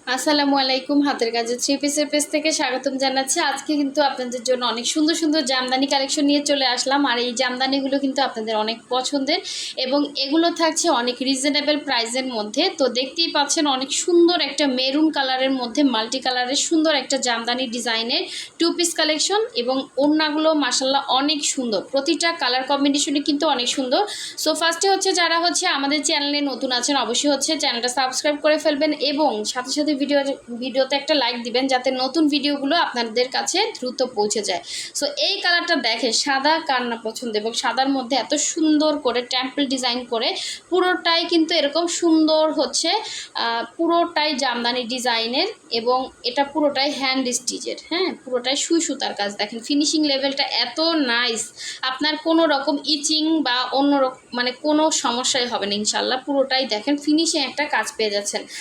আসসালামু আলাইকুম। হাতের কাজে থ্রি পিসের পেজ থেকে স্বাগতম জানাচ্ছি। আজকে কিন্তু আপনাদের জন্য অনেক সুন্দর সুন্দর জামদানি কালেকশন নিয়ে চলে আসলাম। আর এই জামদানিগুলো কিন্তু আপনাদের অনেক পছন্দের এবং এগুলো থাকছে অনেক রিজনেবল প্রাইসের মধ্যে। তো দেখতেই পাচ্ছেন অনেক সুন্দর একটা মেরুন কালারের মধ্যে মাল্টি কালারের সুন্দর একটা জামদানি ডিজাইনের টু পিস কালেকশন এবং ওড়নাগুলো মাসাল্লাহ অনেক সুন্দর, প্রতিটা কালার কম্বিনেশনই কিন্তু অনেক সুন্দর। সো ফার্স্টে হচ্ছে যারা আমাদের চ্যানেলে নতুন আছেন অবশ্যই চ্যানেলটা সাবস্ক্রাইব করে ফেলবেন এবং সাথে সাথে ভিডিওতে একটা লাইক দিবেন যাতে নতুন ভিডিওগুলো আপনাদের কাছে দ্রুত পৌঁছে যায়। সো এই কালারটা দেখেন, সাদা কার না পছন্দ, এবং সাদার মধ্যে এত সুন্দর করে টেম্পল ডিজাইন করে পুরোটাই কিন্তু এরকম সুন্দর পুরোটাই জামদানি ডিজাইনের এবং এটা পুরোটাই হ্যান্ড স্টিচের। হ্যাঁ, পুরোটাই সুই সুতার কাজ। দেখেন ফিনিশিং লেভেলটা এত নাইস, আপনার কোনো রকম ইচিং বা অন্য কোনো সমস্যাই হবে না ইনশাল্লাহ। পুরোটাই দেখেন ফিনিশিং একটা কাজ পেয়ে যাচ্ছেন।